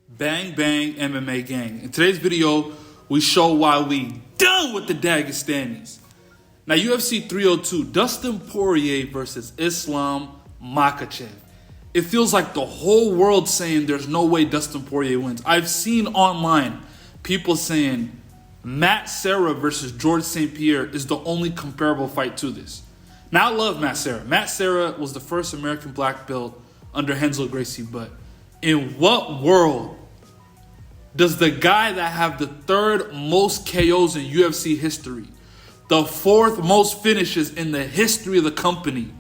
Bang Bang MMA Gang. In today's video, we show why we done with the Dagestanis. Now, UFC 302, Dustin Poirier versus Islam Makhachev. It feels like the whole world saying there's no way Dustin Poirier wins. I've seen online people saying Matt Serra versus George St. Pierre is the only comparable fight to this. Now, I love Matt Serra. Matt Serra was the first American black belt under Renzo Gracie, but in what world does the guy that have the third most KOs in UFC history, the fourth most finishes in the history of the company,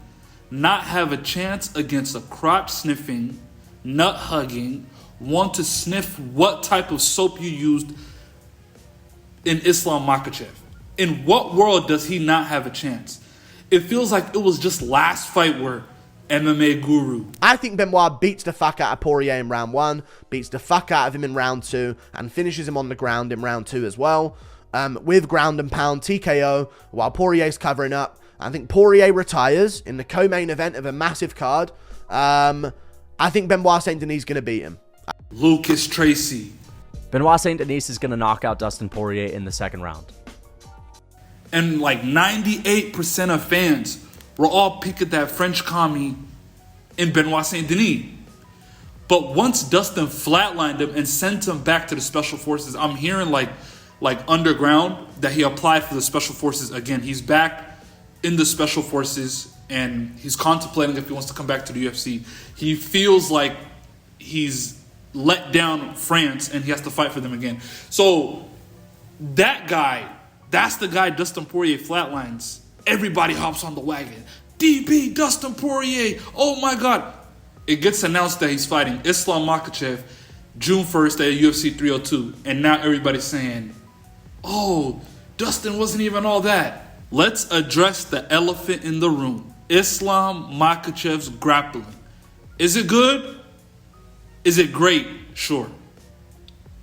not have a chance against a crotch-sniffing, nut-hugging, want to sniff what type of soap you used in Islam Makhachev? In what world does he not have a chance? It feels like it was just last fight where MMA guru. I think Benoit beats the fuck out of Poirier in round 1, beats the fuck out of him in round 2, and finishes him on the ground in round 2 as well. With ground and pound TKO while Poirier's covering up. I think Poirier retires in the co-main event of a massive card. I think Benoit Saint Denis is going to beat him. Lucas Tracy. Benoit Saint Denis is going to knock out Dustin Poirier in the second round. And like 98% of fans were all picking that French commie in Benoit Saint Denis. But once Dustin flatlined him and sent him back to the Special Forces, I'm hearing like underground that he applied for the Special Forces again. He's back in the Special Forces and he's contemplating if he wants to come back to the UFC. He feels like he's let down France and he has to fight for them again. So that guy, that's the guy Dustin Poirier flatlines. Everybody hops on the wagon. DP, Dustin Poirier. Oh my God. It gets announced that he's fighting Islam Makhachev June 1st at UFC 302. And now everybody's saying, oh, Dustin wasn't even all that. Let's address the elephant in the room. Islam Makhachev's grappling. Is it good? Is it great? Sure.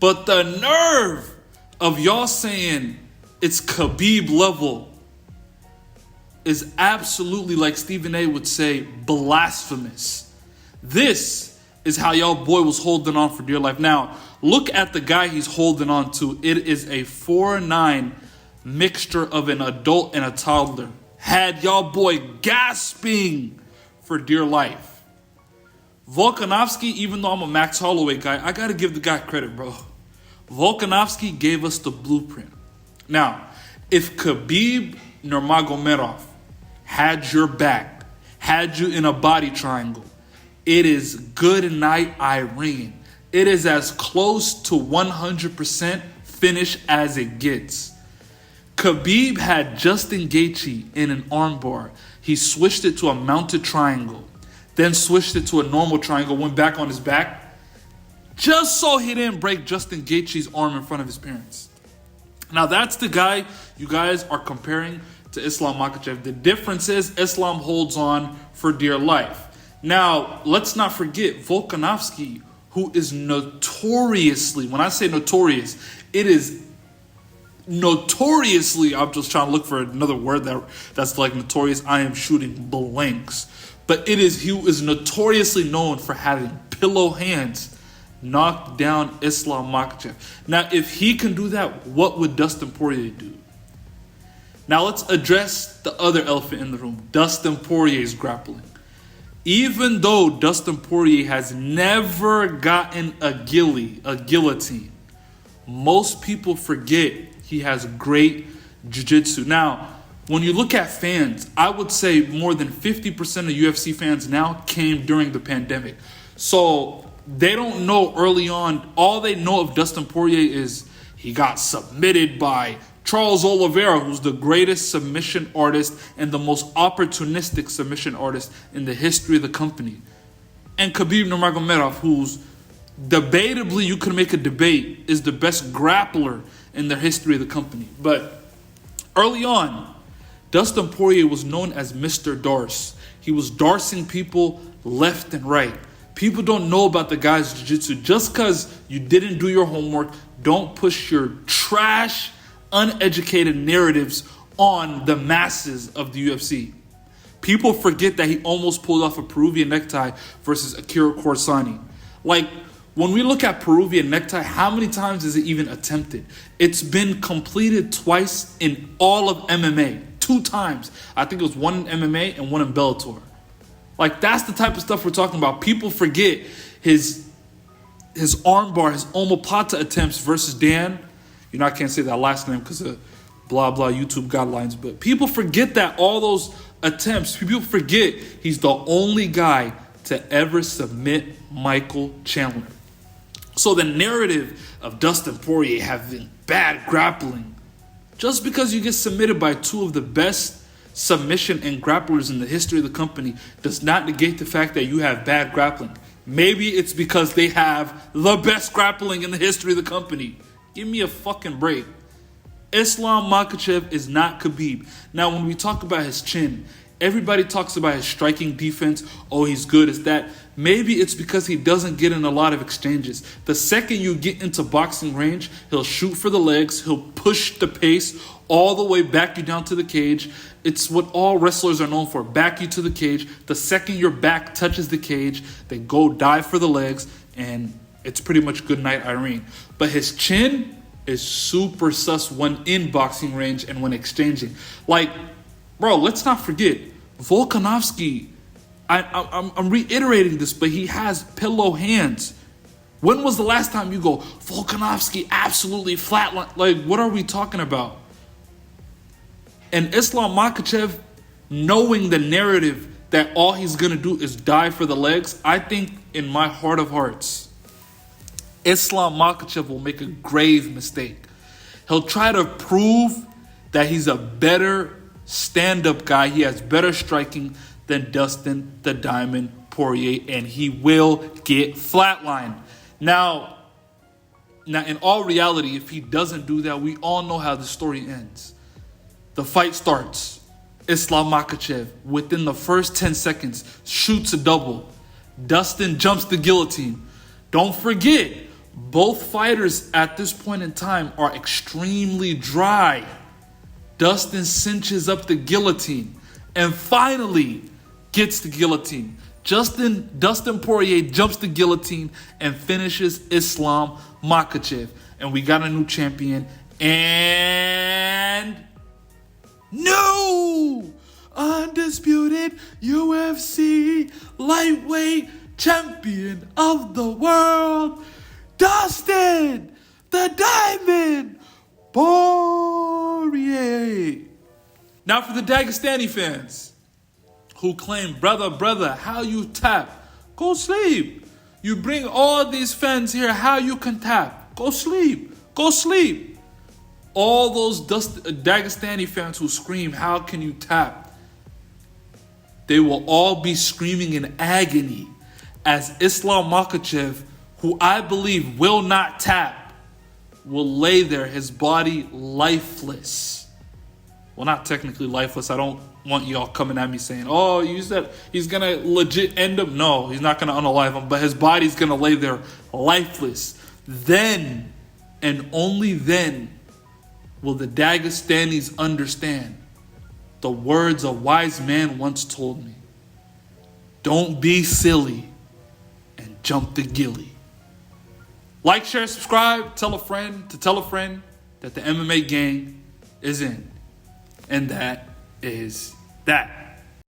But the nerve of y'all saying it's Khabib level is absolutely, like Stephen A would say, blasphemous. This is how y'all boy was holding on for dear life. Now, look at the guy he's holding on to. It is a 4'9" mixture of an adult and a toddler. Had y'all boy gasping for dear life. Volkanovski, even though I'm a Max Holloway guy, I gotta give the guy credit, bro. Volkanovski gave us the blueprint. Now, if Khabib Nurmagomedov had your back, had you in a body triangle, it is good night Irene. It is as close to 100% finish as it gets. Khabib had Justin Gaethje in an armbar. He switched it to a mounted triangle, then switched it to a normal triangle, went back on his back, just so he didn't break Justin Gaethje's arm in front of his parents. Now that's the guy you guys are comparing to Islam Makhachev. The difference is Islam holds on for dear life. Now, let's not forget Volkanovski, who is notoriously, when I say notorious, it is notoriously, I'm just trying to look for another word that's like notorious. I am shooting blanks. But he is notoriously known for having pillow hands knock down Islam Makhachev. Now, if he can do that, what would Dustin Poirier do? Now, let's address the other elephant in the room, Dustin Poirier's grappling. Even though Dustin Poirier has never gotten a guillotine, most people forget he has great Jiu Jitsu. Now, when you look at fans, I would say more than 50% of UFC fans now came during the pandemic. So they don't know early on. All they know of Dustin Poirier is he got submitted by Charles Oliveira, who's the greatest submission artist and the most opportunistic submission artist in the history of the company. And Khabib Nurmagomedov, who's debatably, you could make a debate, is the best grappler in the history of the company. But early on, Dustin Poirier was known as Mr. Darce. He was darcing people left and right. People don't know about the guy's jiu-jitsu. Just because you didn't do your homework, don't push your trash, uneducated narratives on the masses of the UFC. People forget that he almost pulled off a Peruvian necktie versus Akira Corsani. Like, When we look at Peruvian necktie, how many times is it even attempted? It's been completed twice in all of MMA. 2 times. I think it was 1 in MMA and 1 in Bellator. Like, that's the type of stuff we're talking about. People forget his armbar, his omoplata attempts versus Dan. You know, I can't say that last name because of blah, blah, YouTube guidelines. But people forget that all those attempts, people forget he's the only guy to ever submit Michael Chandler. So the narrative of Dustin Poirier having bad grappling, just because you get submitted by 2 of the best submission and grapplers in the history of the company, does not negate the fact that you have bad grappling. Maybe it's because they have the best grappling in the history of the company. Give me a fucking break. Islam Makhachev is not Khabib. Now, when we talk about his chin, everybody talks about his striking defense. Oh, he's good as that. Maybe it's because he doesn't get in a lot of exchanges. The second you get into boxing range, he'll shoot for the legs. He'll push the pace all the way back you down to the cage. It's what all wrestlers are known for. Back you to the cage. The second your back touches the cage, they go dive for the legs, and it's pretty much good night, Irene. But his chin is super sus when in boxing range and when exchanging. Like, bro, let's not forget, Volkanovski, I'm reiterating this, but he has pillow hands. When was the last time you go, Volkanovski absolutely flatline? Like, what are we talking about? And Islam Makhachev, knowing the narrative that all he's going to do is dive for the legs, I think in my heart of hearts, Islam Makhachev will make a grave mistake. He'll try to prove that he's a better stand-up guy. He has better striking than Dustin the Diamond Poirier, and he will get flatlined. Now, in all reality, if he doesn't do that, we all know how the story ends. The fight starts. Islam Makhachev, within the first 10 seconds, shoots a double. Dustin jumps the guillotine. Don't forget, both fighters at this point in time are extremely dry. Dustin cinches up the guillotine and finally gets the guillotine. Dustin Poirier jumps the guillotine and finishes Islam Makhachev. And we got a new champion and new undisputed UFC lightweight champion of the world, Dustin the Diamond Poirier. Now for the Dagestani fans who claim, brother, how you tap? Go sleep. You bring all these fans here, how you can tap? Go sleep. Go sleep. All those Dagestani fans who scream, how can you tap? They will all be screaming in agony as Islam Makhachev, who I believe will not tap, will lay there, his body lifeless. Well, not technically lifeless. I don't want y'all coming at me saying, oh, you said he's going to legit end him. No, he's not going to unalive him, but his body's going to lay there lifeless. Then, and only then, will the Dagestanis understand the words a wise man once told me. Don't be silly and jump the gilly. Like, share, subscribe, tell a friend to tell a friend that the MMA gang is in. And that is that.